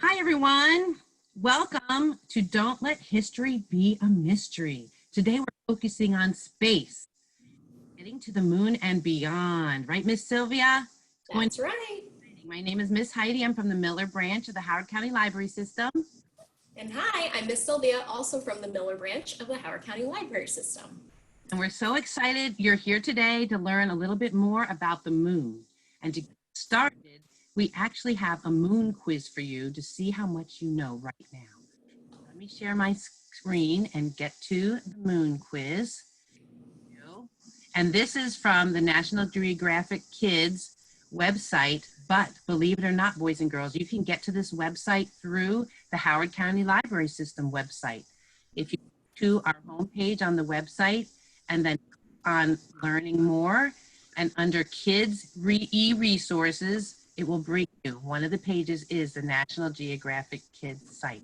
Hi, everyone. Welcome to Don't Let History Be a Mystery. Today, we're focusing on space, getting to the moon and beyond. Right, Miss Sylvia? That's right. My name is Miss Heidi. I'm from the Miller branch of the Howard County Library System. And hi, I'm Miss Sylvia, also from the Miller branch of the Howard County Library System. And we're so excited you're here today to learn a little bit more about the moon. And to get started, we actually have a moon quiz for you to see how much you know right now. Let me share my screen and get to the moon quiz. And this is from the National Geographic Kids website, but believe it or not, boys and girls, you can get to this website through the Howard County Library System website. If you go to our homepage on the website and then on Learning More, and under Kids e-resources, it will bring you, one of the pages is the National Geographic Kids site.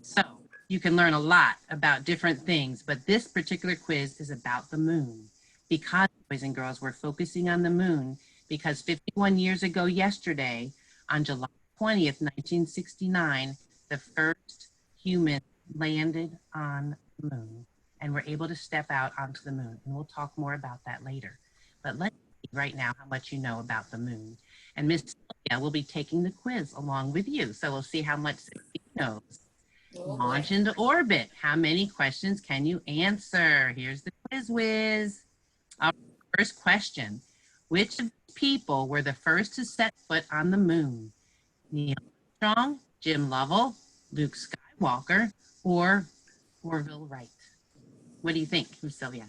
So you can learn a lot about different things, but this particular quiz is about the moon. Because, boys and girls, we're focusing on the moon because 51 years ago yesterday, on July 20th, 1969, the first human landed on the moon and were able to step out onto the moon. And we'll talk more about that later. But let's see right now how much you know about the moon. And Miss Sylvia will be taking the quiz along with you. So we'll see how much she knows. Launch into orbit. How many questions can you answer? Here's the quiz whiz. Our first question. Which of these people were the first to set foot on the moon? Neil Armstrong, Jim Lovell, Luke Skywalker, or Orville Wright? What do you think, Miss Sylvia?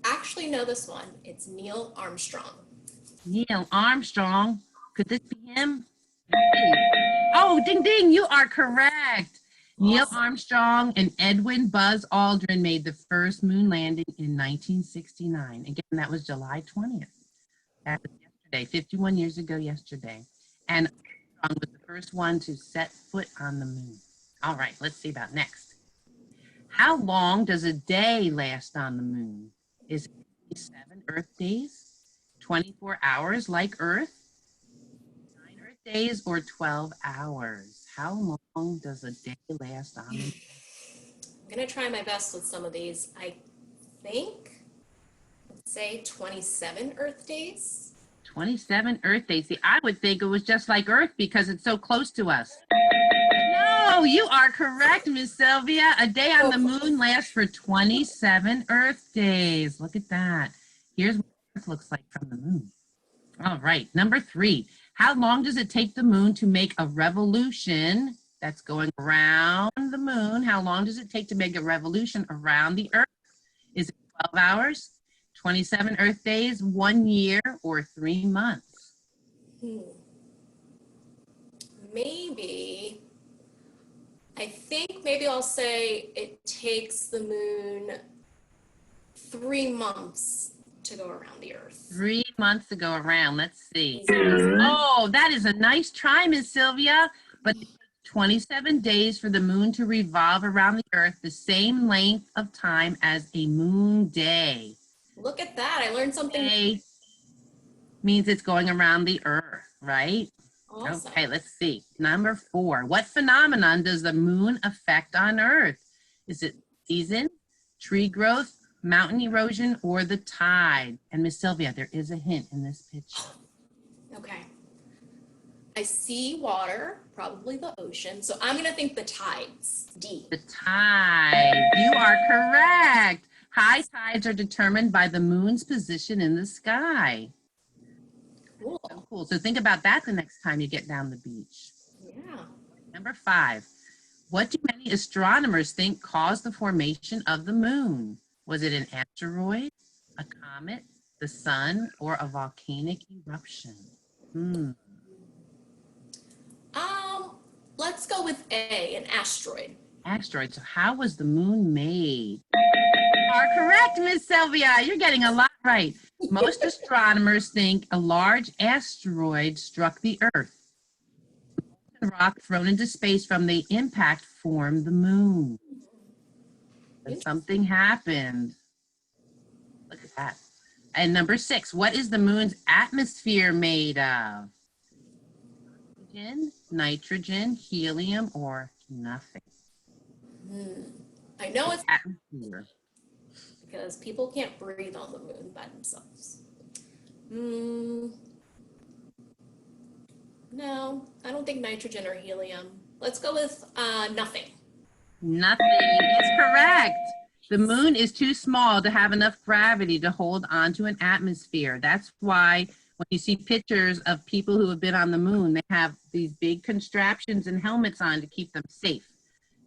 Actually know this one. It's Neil Armstrong. Neil Armstrong. Could this be him? Oh, ding, ding, you are correct. Awesome. Neil Armstrong and Edwin Buzz Aldrin made the first moon landing in 1969. Again, that was July 20th. That was yesterday, 51 years ago yesterday. And Armstrong was the first one to set foot on the moon. All right, let's see about next. How long does a day last on the moon? Is it 7 Earth days, 24 hours like Earth, 9 Earth days, or 12 hours? How long does a day last on the moon? I'm going to try my best with some of these. I think, let's say 27 Earth days. 27 Earth days. See, I would think it was just like Earth because it's so close to us. No, you are correct, Miss Sylvia. A day on the moon lasts for 27 Earth days. Look at that. Here's what Earth looks like from the moon. All right, number 3. How long does it take the moon to make a revolution that's going around the moon? How long does it take to make a revolution around the Earth? Is it 12 hours, 27 Earth days, 1 year, or 3 months? I think maybe I'll say it takes the moon 3 months to go around the Earth. 3 months to go around. Let's see. Oh, that is a nice try, Miss Sylvia. But 27 days for the moon to revolve around the Earth, the same length of time as a moon day. Look at that. I learned something. Day means it's going around the Earth, right? Awesome. Okay, let's see. Number 4. What phenomenon does the moon affect on Earth? Is it season, tree growth, mountain erosion, or the tide? And Miss Sylvia, there is a hint in this picture. Okay. I see water, probably the ocean. So I'm going to think the tides. D. The tide. You are correct. High tides are determined by the moon's position in the sky. Cool. So cool. So think about that the next time you get down the beach. Yeah. Number 5. What do many astronomers think caused the formation of the moon? Was it an asteroid, a comet, the sun, or a volcanic eruption? Let's go with A, an asteroid. Asteroid. So how was the moon made? You are correct, Miss Sylvia. You're getting a lot right. Most astronomers think a large asteroid struck the Earth. The rock thrown into space from the impact formed the moon. But something happened. Look at that. And number 6, what is the moon's atmosphere made of? oxygen, nitrogen, helium, or nothing? I know it's Atmosphere. because people can't breathe on the moon by themselves. No, I don't think nitrogen or helium. Let's go with nothing. Nothing is correct. The moon is too small to have enough gravity to hold onto an atmosphere. That's why when you see pictures of people who have been on the moon, they have these big contraptions and helmets on to keep them safe,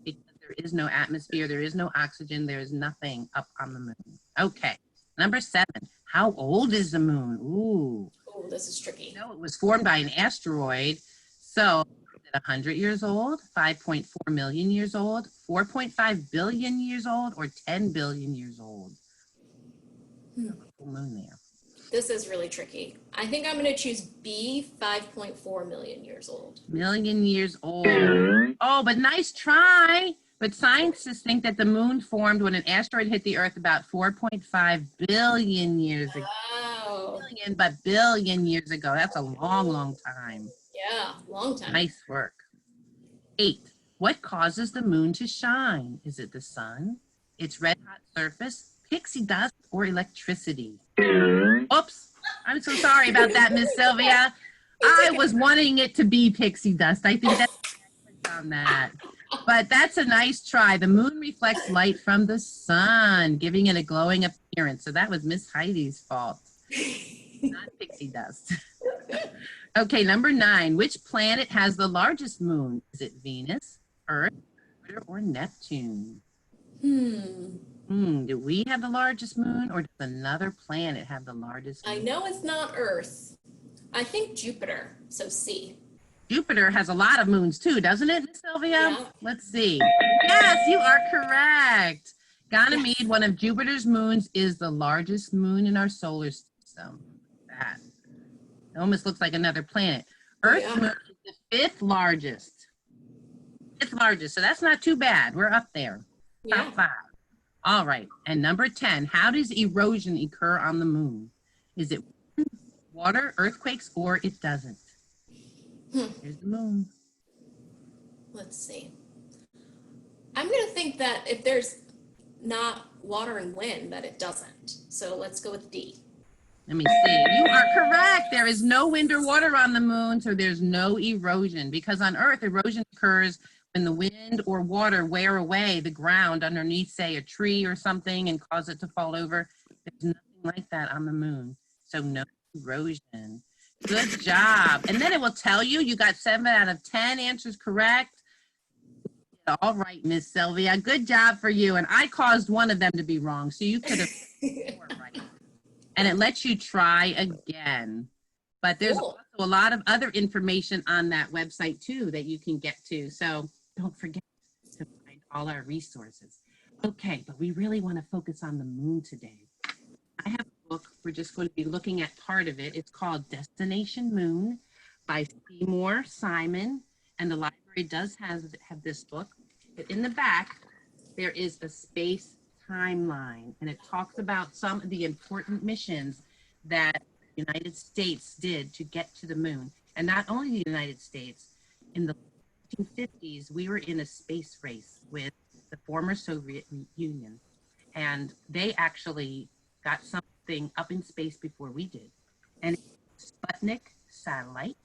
because there is no atmosphere, there is no oxygen, there is nothing up on the moon. Okay, number 7. How old is the moon? Ooh. Oh, this is tricky. No, it was formed by an asteroid. So, is it 100 years old, 5.4 million years old, 4.5 billion years old, or 10 billion years old? Moon there. This is really tricky. I think I'm going to choose B, 5.4 million years old. Million years old. Oh, but nice try. But scientists think that the moon formed when an asteroid hit the Earth about 4.5 billion years ago. Wow. Billion, but billion years ago. That's a long, long time. Yeah, long time. Nice work. 8. What causes the moon to shine? Is it the sun, its red hot surface, pixie dust, or electricity? Oops. I'm so sorry about that, Miss Sylvia. I was wanting it to be pixie dust. I think that's on that. But that's a nice try. The moon reflects light from the sun, giving it a glowing appearance. So that was Miss Heidi's fault, not pixie dust. Okay, number 9. Which planet has the largest moon? Is it Venus, Earth, Jupiter, or Neptune? Do we have the largest moon, or does another planet have the largest moon? I know it's not Earth. I think Jupiter, so C. Jupiter has a lot of moons too, doesn't it, Miss Sylvia? Yeah. Let's see. Yes, you are correct. Ganymede, one of Jupiter's moons, is the largest moon in our solar system. That. It almost looks like another planet. Earth's moon is the 5th largest. 5th largest, so that's not too bad. We're up there. Top 5. All right, and number 10, how does erosion occur on the moon? Is it water, earthquakes, or it doesn't? Here's the moon. Let's see. I'm going to think that if there's not water and wind, that it doesn't. So let's go with D. Let me see. You are correct. There is no wind or water on the moon, so there's no erosion. Because on Earth, erosion occurs when the wind or water wear away the ground underneath, say, a tree or something and cause it to fall over. There's nothing like that on the moon. So no erosion. Good job. And then it will tell you, you got 7 out of 10 answers correct. All right, Miss Sylvia. Good job for you. And I caused one of them to be wrong, so you could have 4 right. And it lets you try again. But there's also a lot of other information on that website too that you can get to. So don't forget to find all our resources. Okay, but we really want to focus on the moon today. I have a book. We're just going to be looking at part of it. It's called Destination Moon by Seymour Simon. And the library does have this book. But in the back, there is a space timeline. And it talks about some of the important missions that the United States did to get to the moon. And not only the United States, in the 1950s, we were in a space race with the former Soviet Union. And they actually got something up in space before we did. And it's Sputnik satellite.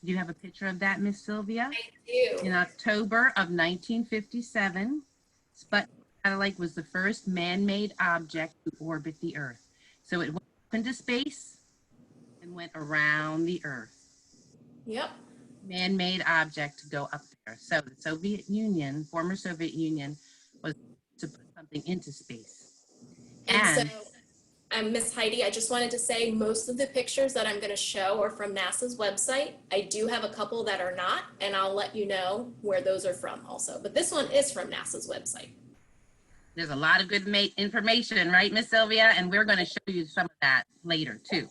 Do you have a picture of that, Miss Sylvia? I do. In October of 1957, Sputnik satellite was the first man-made object to orbit the Earth. So it went up into space and went around the Earth. Yep. Man-made object to go up there. So the Soviet Union, former Soviet Union, was to put something into space. And so, Miss Heidi, I just wanted to say most of the pictures that I'm going to show are from NASA's website. I do have a couple that are not, and I'll let you know where those are from also. But this one is from NASA's website. There's a lot of good information, right, Miss Sylvia? And we're going to show you some of that later, too.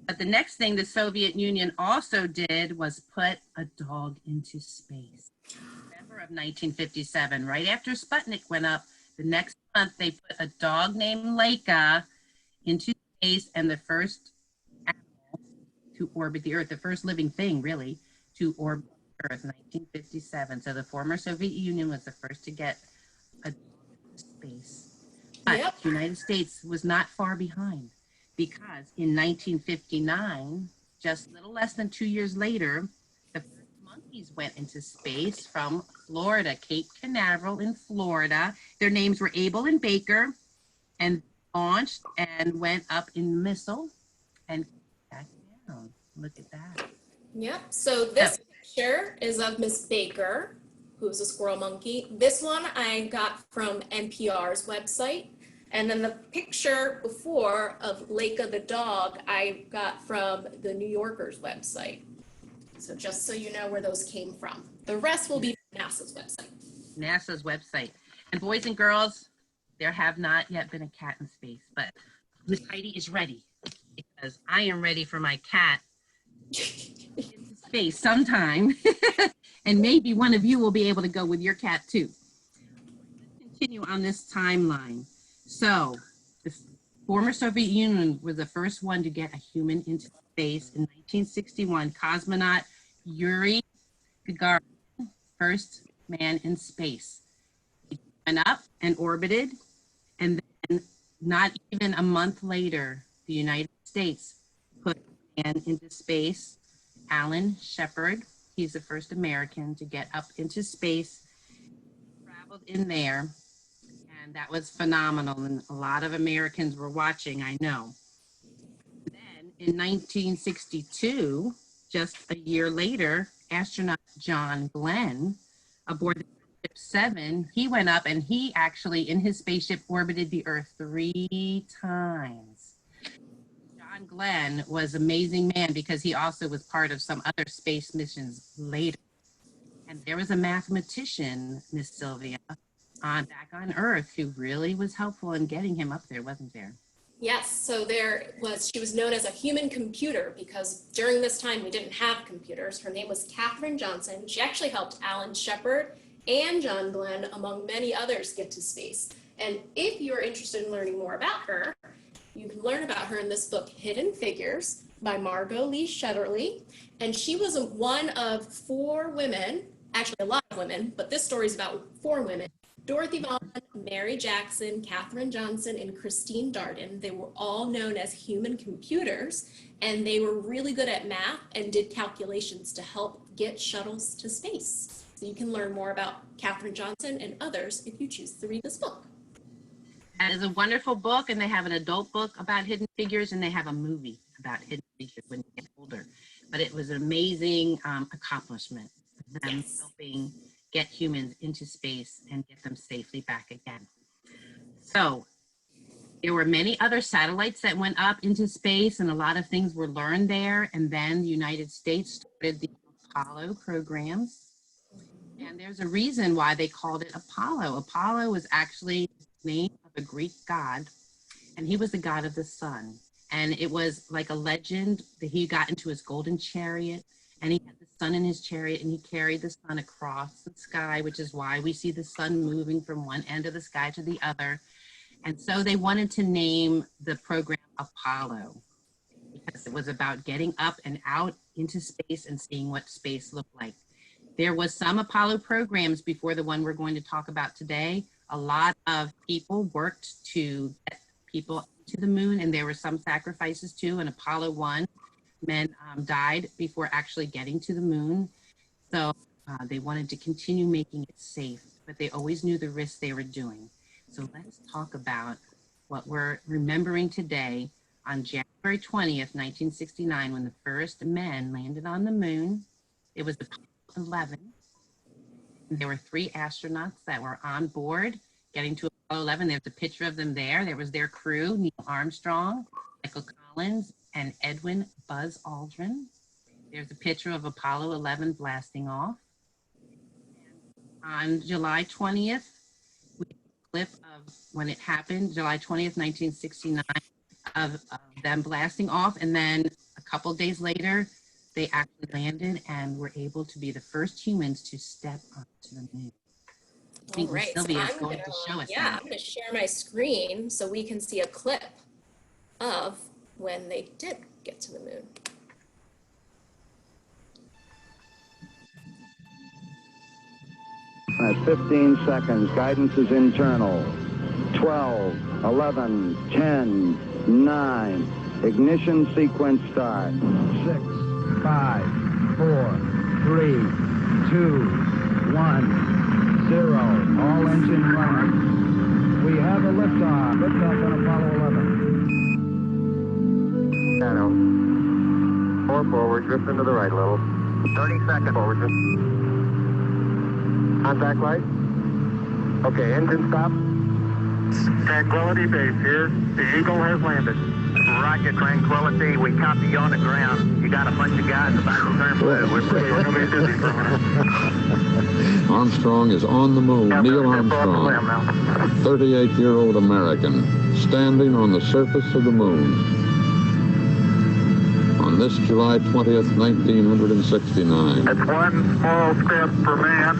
But the next thing the Soviet Union also did was put a dog into space. November of 1957, right after Sputnik went up, the next month they put a dog named Laika into space, and the first animal to orbit the Earth, the first living thing, really. to orbit Earth, 1957. So the former Soviet Union was the first to get a space. But Yep. the United States was not far behind because in 1959, just a little less than 2 years later, the first monkeys went into space from Florida, Cape Canaveral in Florida. Their names were Abel and Baker, and launched and went up in missile and came back down. Look at that. Yep. So this picture is of Miss Baker, who's a squirrel monkey. This one I got from NPR's website. And then the picture before of Leica the dog, I got from the New Yorker's website. So just so you know where those came from. The rest will be NASA's website. NASA's website. And boys and girls, there have not yet been a cat in space, but Miss Heidi is ready because I am ready for my cat into space sometime. And maybe one of you will be able to go with your cat too. Let's continue on this timeline. So the former Soviet Union was the first one to get a human into space in 1961. Cosmonaut Yuri Gagarin, first man in space. He went up and orbited, and then not even a month later, the United States put a man into space, Alan Shepard. He's the first American to get up into space, traveled in there, and that was phenomenal. And a lot of Americans were watching, I know. Then in 1962, just a year later, astronaut John Glenn aboard the Spaceship 7, he went up and he actually, in his spaceship, orbited the Earth 3 times. John Glenn was an amazing man because he also was part of some other space missions later. And there was a mathematician, Miss Sylvia, back on Earth who really was helpful in getting him up there, wasn't there? Yes, so she was known as a human computer because during this time we didn't have computers. Her name was Katherine Johnson. She actually helped Alan Shepard and John Glenn, among many others, get to space. And if you're interested in learning more about her, you can learn about her in this book, Hidden Figures by Margot Lee Shetterly. And she was one of 4 women, actually a lot of women, but this story is about 4 women. Dorothy Vaughan, Mary Jackson, Katherine Johnson, and Christine Darden. They were all known as human computers, and they were really good at math and did calculations to help get shuttles to space. So you can learn more about Katherine Johnson and others if you choose to read this book. That is a wonderful book, and they have an adult book about Hidden Figures, and they have a movie about Hidden Figures when you get older. But it was an amazing accomplishment, them helping get humans into space and get them safely back again. So there were many other satellites that went up into space, and a lot of things were learned there. And then the United States started the Apollo programs. And there's a reason why they called it Apollo. Apollo was actually the name of a Greek god, and he was the god of the sun. And it was like a legend that he got into his golden chariot, and he had the sun in his chariot, and he carried the sun across the sky, which is why we see the sun moving from one end of the sky to the other. And so they wanted to name the program Apollo because it was about getting up and out into space and seeing what space looked like. There was some Apollo programs before the one we're going to talk about today. A lot of people worked to get people to the moon, and there were some sacrifices too. In Apollo 1, men died before actually getting to the moon. So they wanted to continue making it safe, but they always knew the risks they were doing. So let's talk about what we're remembering today on January 20th, 1969, when the first men landed on the moon. It was Apollo 11. There were 3 astronauts that were on board getting to Apollo 11. There's a picture of them there. There was their crew, Neil Armstrong, Michael Collins, and Edwin Buzz Aldrin. There's a picture of Apollo 11 blasting off. And on July 20th, we have a clip of when it happened, July 20th, 1969, of them blasting off. And then a couple days later, they actually landed and were able to be the first humans to step onto the moon. I think Miss Sylvia is going to show us that. I'm going to share my screen so we can see a clip of when they did get to the moon. At 15 seconds, guidance is internal. 12, 11, 10, 9. Ignition sequence start. 6, 5, 4, 3, 2, 1, 0. All engine running. We have a liftoff. Liftoff on Apollo 11. Shadow. 4 forward, drift into the right a little. 30 seconds forward. Contact light. Okay, engine stop. Tranquility Base here. The Eagle has landed. Roger, Tranquility. We copy you on the ground. You got a bunch of guys about to turn blue. We're going to be busy for a minute. Armstrong is on the moon. Neil Armstrong, 38-year-old American, standing on the surface of the moon. On this July 20th, 1969. That's one small step for man.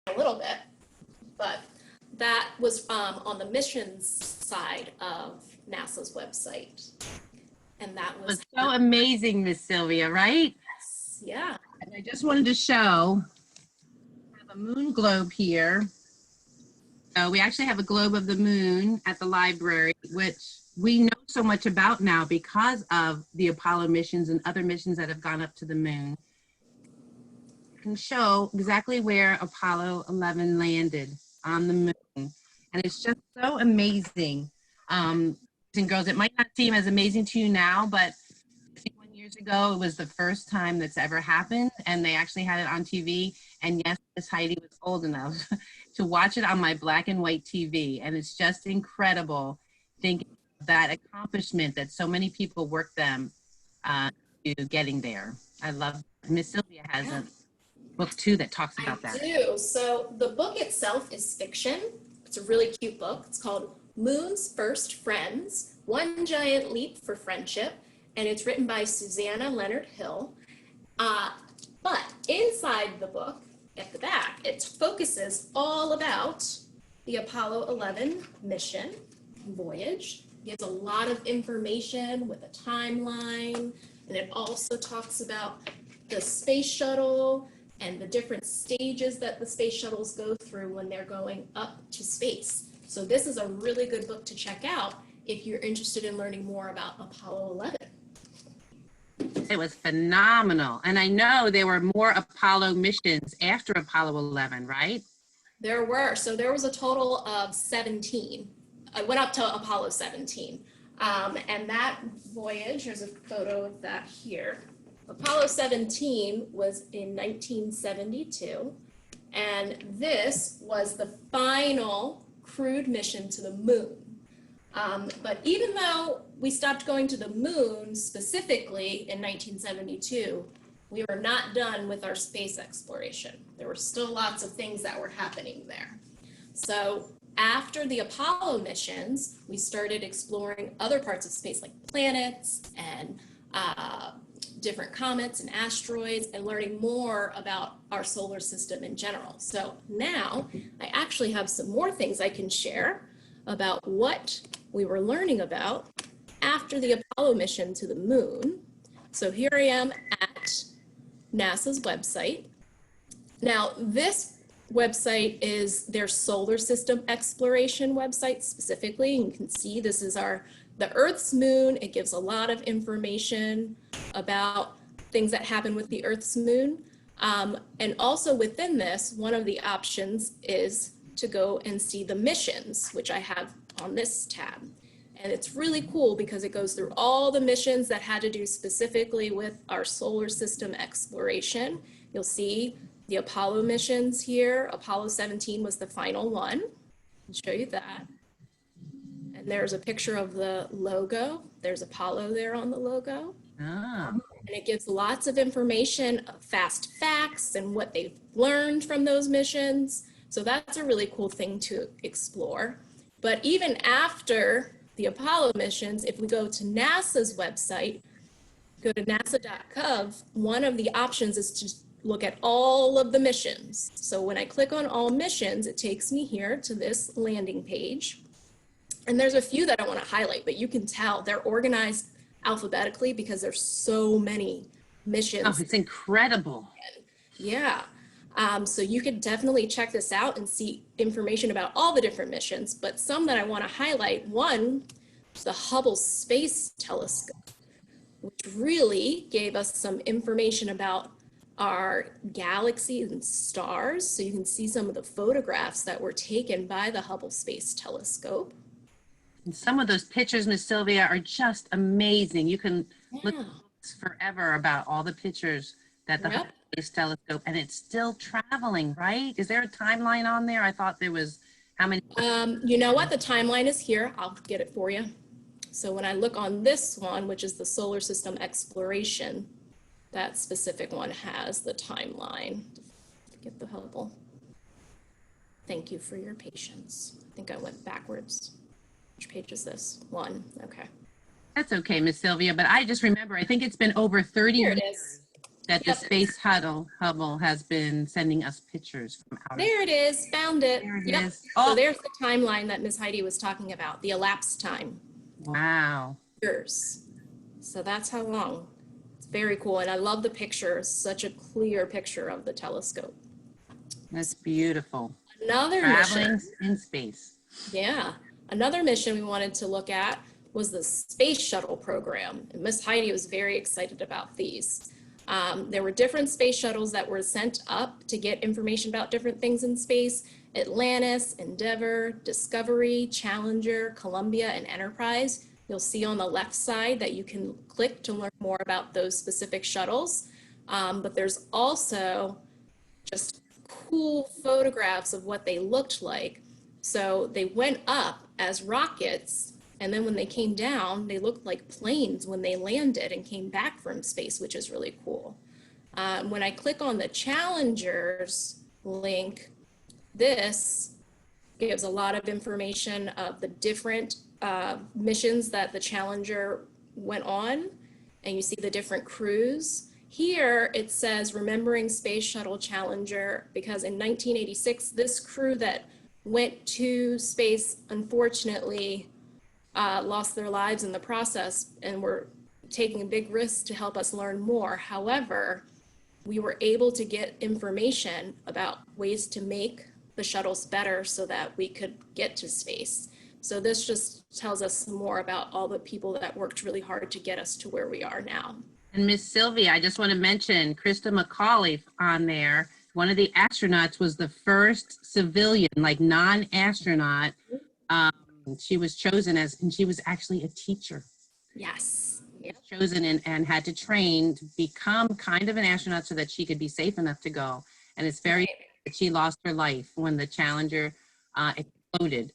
A little bit, but that was on the missions side of NASA's website. And that It was was so amazing, Miss Sylvia, right? yeah. And I just wanted to show, I have a moon globe here. So we actually have a globe of the moon at the library, which we know so much about now because of the Apollo missions and other missions that have gone up to the moon. Can show exactly where Apollo 11 landed on the moon. And it's just so amazing. And girls, it might not seem as amazing to you now, but 51 years ago, it was the first time that's ever happened. And they actually had it on TV. And yes, Miss Heidi was old enough to watch it on my black and white TV. And it's just incredible thinking of that accomplishment that so many people worked them to getting there. I love Miss Sylvia has a book too that talks about that. I do. So the book itself is fiction. It's a really cute book. It's called Moon's First Friends, One Giant Leap for Friendship. And it's written by Susanna Leonard Hill. But inside the book, at the back, it focuses all about the Apollo 11 mission voyage. It gives a lot of information with a timeline. And it also talks about the space shuttle and the different stages that the space shuttles go through when they're going up to space. So this is a really good book to check out if you're interested in learning more about Apollo 11. It was phenomenal. And I know there were more Apollo missions after Apollo 11, right? There were. So there was a total of 17. I went up to Apollo 17. And that voyage, there's a photo of that here. Apollo 17 was in 1972, and this was the final crewed mission to the moon. But even though we stopped going to the moon specifically in 1972, we were not done with our space exploration. There were still lots of things that were happening there. So after the Apollo missions, we started exploring other parts of space like planets and different comets and asteroids and learning more about our solar system in general. So now I actually have some more things I can share about what we were learning about after the Apollo mission to the moon. So here I am at NASA's website. Now, this website is their solar system exploration website specifically. And you can see this is the Earth's moon. It gives a lot of information about things that happen with the Earth's moon. And also within this, one of the options is to go and see the missions, which I have on this tab. And it's really cool because it goes through all the missions that had to do specifically with our solar system exploration. You'll see the Apollo missions here. Apollo 17 was the final one. I'll show you that. And there's a picture of the logo. There's Apollo there on the logo. Ah. And it gives lots of information, fast facts, and what they've learned from those missions. So that's a really cool thing to explore. But even after the Apollo missions, if we go to NASA's website, go to nasa.gov, one of the options is to look at all of the missions. So when I click on all missions, it takes me here to this landing page. And there's a few that I want to highlight, but you can tell they're organized alphabetically because there's so many missions. Oh, it's incredible. Yeah. So you could definitely check this out and see information about all the different missions, but some that I want to highlight, one is the Hubble Space Telescope, which really gave us some information about our galaxies and stars. So you can see some of the photographs that were taken by the Hubble Space Telescope. And some of those pictures, Miss Sylvia, are just amazing. You can look forever about all the pictures that the Hubble Space Telescope, and it's still traveling, right? Is there a timeline on there? I thought there was how many? You know what? The timeline is here. I'll get it for you. So when I look on this one, which is the solar system exploration, that specific one has the timeline. Get the Hubble. Thank you for your patience. I think I went backwards. Which page is this? One. Okay. That's okay, Miss Sylvia, but I just remember, I think it's been over 30 Here it years is. that the Space Hubble has been sending us pictures from outer There it is. Found it. There it Yep. is. So Oh, there's the timeline that Ms. Heidi was talking about, the elapsed time. wow. Years. So that's how long. It's very cool. And I love the picture. Such a clear picture of the telescope. That's beautiful. Another Traveling mission. in space. Yeah. Another mission we wanted to look at was the Space Shuttle program. And Ms. Heidi was very excited about these. There were different space shuttles that were sent up to get information about different things in space. Atlantis, Endeavour, Discovery, Challenger, Columbia, and Enterprise. You'll see on the left side that you can click to learn more about those specific shuttles. But there's also just cool photographs of what they looked like. So they went up as rockets, and then when they came down, they looked like planes when they landed and came back from space, which is really cool. When I click on the Challengers link, this gives a lot of information of the different missions that the Challenger went on, and you see the different crews. Here it says Remembering Space Shuttle Challenger, because in 1986, this crew that went to space, unfortunately, lost their lives in the process and were taking a big risk to help us learn more. However, we were able to get information about ways to make the shuttles better so that we could get to space. So this just tells us more about all the people that worked really hard to get us to where we are now. And Miss Sylvia, I just want to mention Christa Mcauliffe on there. One of the astronauts was the first civilian, like non-astronaut. She was chosen as, and she was actually a teacher. Yes. Yep. Chosen and had to train to become kind of an astronaut so that she could be safe enough to go. And it's very Right. that she lost her life when the Challenger exploded.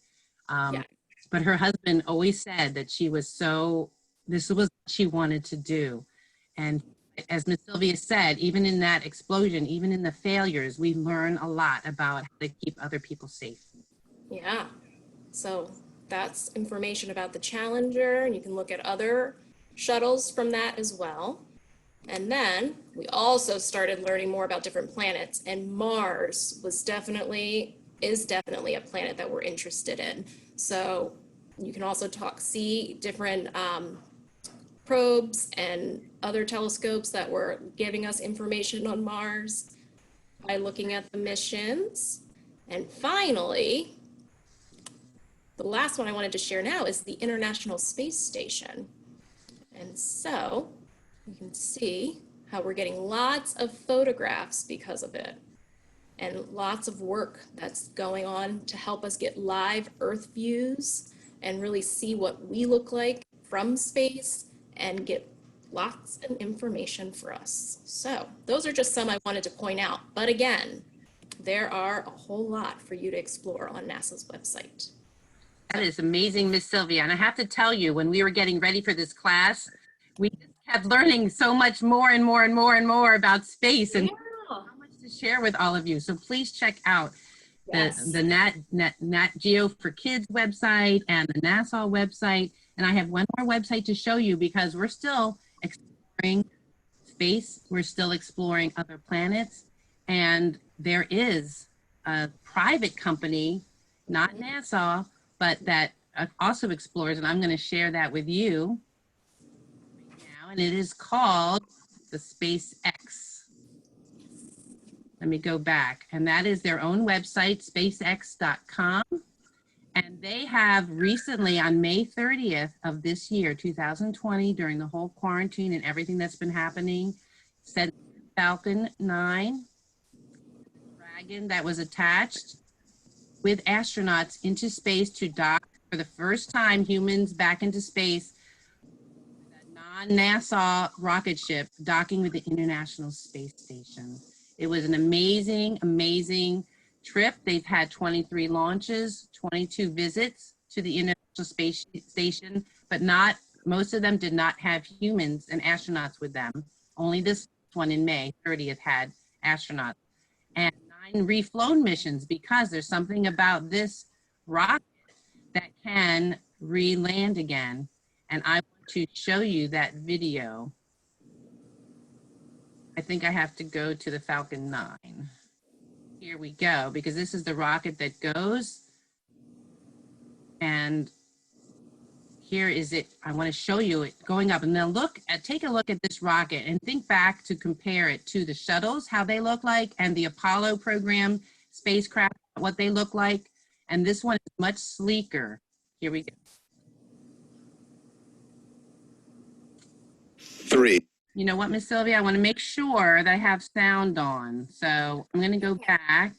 Yeah. But her husband always said that she was this was what she wanted to do. And as Ms. Sylvia said, even in that explosion, even in the failures, we learn a lot about how to keep other people safe. Yeah. So that's information about the Challenger, and you can look at other shuttles from that as well. And then we also started learning more about different planets, and Mars is definitely a planet that we're interested in. So you can also see different probes and other telescopes that were giving us information on Mars by looking at the missions. And finally, the last one I wanted to share now is the International Space Station. And so you can see how we're getting lots of photographs because of it, and lots of work that's going on to help us get live Earth views and really see what we look like from space and get lots of information for us. So those are just some I wanted to point out. But again, there are a whole lot for you to explore on NASA's website. That is amazing, Miss Sylvia. And I have to tell you, when we were getting ready for this class, we just kept learning so much more and more and more and more about space, and so much to share with all of you. So please check out the Nat Geo for Kids website and the NASA website. And I have one more website to show you, because we're still exploring space. We're still exploring other planets. And there is a private company, not NASA, but that also explores, and I'm going to share that with you right now. And it is called the SpaceX. Let me go back. And that is their own website, spacex.com. And they have recently, on May 30th of this year, 2020, during the whole quarantine and everything that's been happening, sent Falcon 9 Dragon that was attached with astronauts into space to dock for the first time, humans back into space, a non-NASA rocket ship docking with the International Space Station. It was an amazing, amazing trip. They've had 23 launches, 22 visits to the International Space Station, but most of them did not have humans and astronauts with them. Only this one in May 30th had astronauts. And 9 reflown missions, because there's something about this rocket that can re-land again. And I want to show you that video. I think I have to go to the Falcon 9. Here we go, because this is the rocket that goes. And here is it. I want to show you it going up. And now take a look at this rocket and think back to compare it to the shuttles, how they look like, and the Apollo program spacecraft, what they look like. And this one is much sleeker. Here we go. 3. You know what, Miss Sylvia? I want to make sure that I have sound on. So I'm going to go back.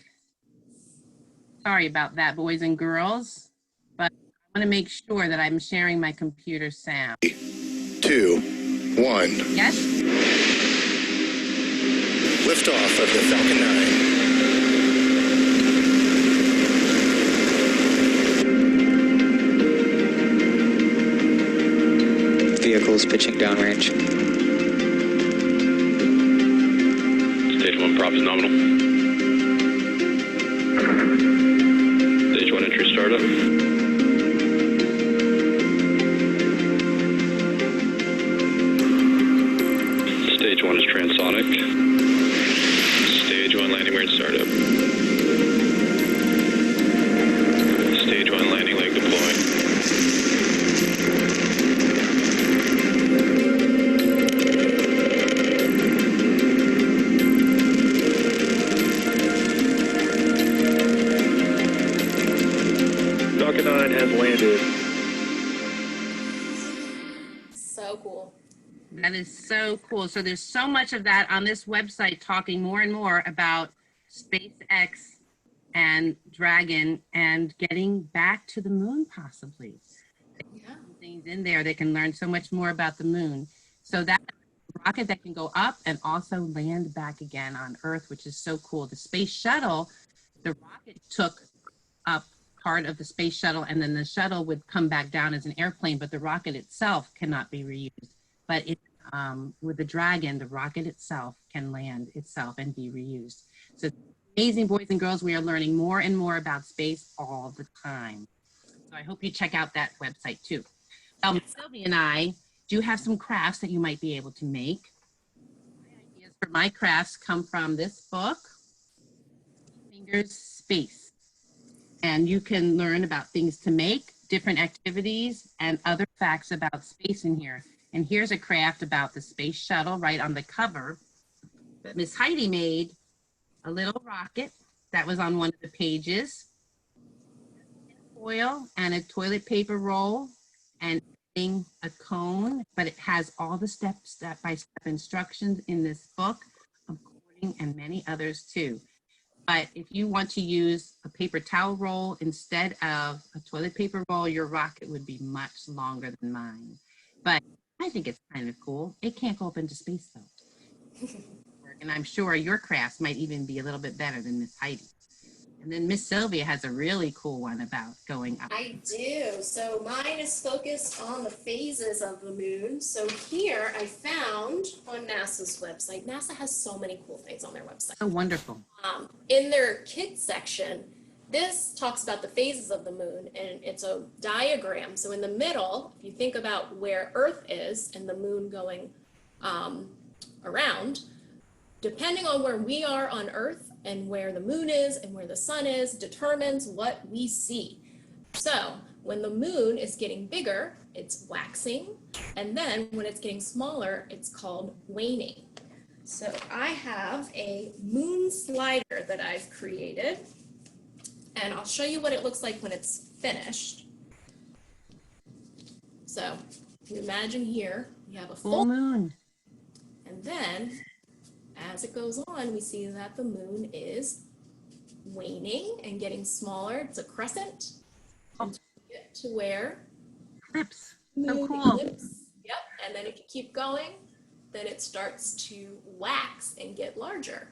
Sorry about that, boys and girls. But I want to make sure that I'm sharing my computer sound. 2, 1. Yes? Liftoff of the Falcon 9. Vehicles pitching downrange. Stage 1 prop is nominal. Stage 1 entry startup. Stage 1 is transonic. Stage 1 landing we're in startup. Stage 1 landing leg deploying. Falcon 9 has landed. So cool. That is so cool. So there's so much of that on this website, talking more and more about SpaceX and Dragon and getting back to the moon, possibly. Yeah. Things in there that can learn so much more about the moon. So that rocket that can go up and also land back again on Earth, which is so cool. The space shuttle, the rocket took up part of the space shuttle, and then the shuttle would come back down as an airplane, but the rocket itself cannot be reused. But with the Dragon, the rocket itself can land itself and be reused. So amazing, boys and girls. We are learning more and more about space all the time. So I hope you check out that website too. Sylvia and I do have some crafts that you might be able to make. My ideas for my crafts come from this book, Fingers Space. And you can learn about things to make, different activities, and other facts about space in here. And here's a craft about the space shuttle right on the cover. But Miss Heidi made a little rocket that was on one of the pages, foil and a toilet paper roll, and a cone, but it has all the step-by-step instructions in this book of cording and many others too. But if you want to use a paper towel roll instead of a toilet paper roll, your rocket would be much longer than mine. But I think it's kind of cool. It can't go up into space though. And I'm sure your crafts might even be a little bit better than Miss Heidi. And then Miss Sylvia has a really cool one about going up. I do. So mine is focused on the phases of the moon. So here I found on NASA's website, NASA has so many cool things on their website. Oh, wonderful. In their kids section, this talks about the phases of the moon, and it's a diagram. So in the middle, if you think about where Earth is and the moon going around, depending on where we are on Earth and where the moon is and where the sun is determines what we see. So when the moon is getting bigger, it's waxing. And then when it's getting smaller, it's called waning. So I have a moon slider that I've created, and I'll show you what it looks like when it's finished. So you imagine here, we have a full moon. And then as it goes on, we see that the moon is waning and getting smaller. It's a crescent. Until we get to where ellipse. So cool. Ellipse. Yep. And then if you keep going, then it starts to wax and get larger.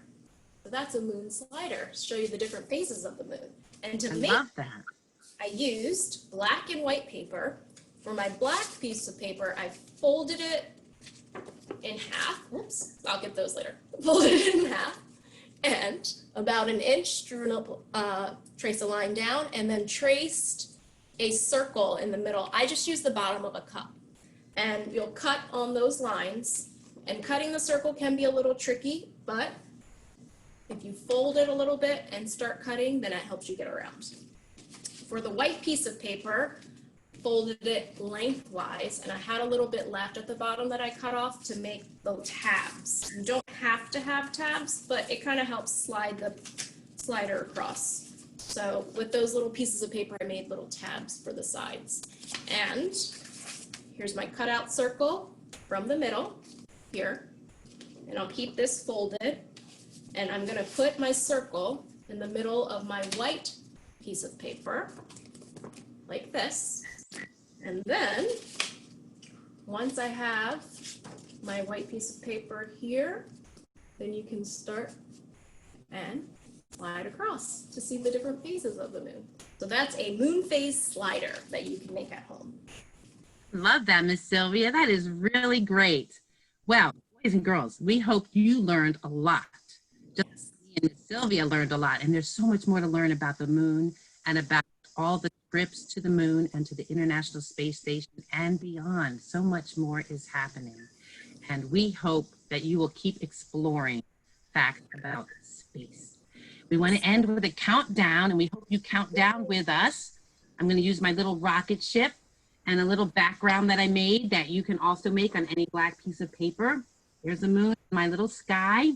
So that's a moon slider. Show you the different phases of the moon. And to make love that, I used black and white paper. For my black piece of paper, I folded it in half. Whoops, I'll get those later. Folded it in half, and about an inch drew traced a line down, and then traced a circle in the middle. I just used the bottom of a cup, and you'll cut on those lines. And cutting the circle can be a little tricky, but if you fold it a little bit and start cutting, then it helps you get around. For the white piece of paper, folded it lengthwise, and I had a little bit left at the bottom that I cut off to make the tabs. You don't have to have tabs, but it kind of helps slide the slider across. So with those little pieces of paper, I made little tabs for the sides. And here's my cutout circle from the middle here, and I'll keep this folded, and I'm gonna put my circle in the middle of my white piece of paper, like this. And then, once I have my white piece of paper here, then you can start and slide across to see the different phases of the moon. So that's a moon phase slider that you can make at home. Love that, Miss Sylvia. That is really great. Well, boys and girls, we hope you learned a lot. Just as me and Miss Sylvia learned a lot, and there's so much more to learn about the moon and about all the trips to the moon and to the International Space Station and beyond. So much more is happening. And we hope that you will keep exploring facts about space. We want to end with a countdown, and we hope you count down with us. I'm going to use my little rocket ship and a little background that I made that you can also make on any black piece of paper. Here's the moon, my little sky.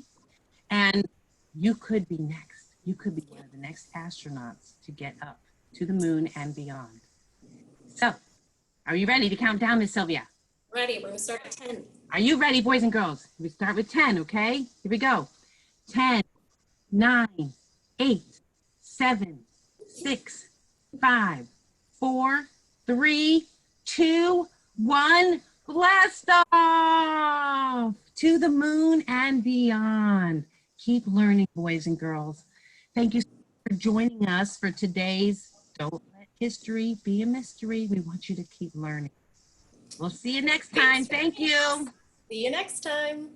And you could be next. You could be one of the next astronauts to get up to the moon and beyond. So, are you ready to count down, Miss Sylvia? Ready, we're gonna start at 10. Are you ready, boys and girls? We start with 10, okay? Here we go. 10, 9, 8, 7, 6, 5, 4, 3, 2, 1, blast off to the moon and beyond. Keep learning, boys and girls. Thank you for joining us for today's Don't Let History Be a Mystery. We want you to keep learning. We'll see you next time. Thank you. See you next time.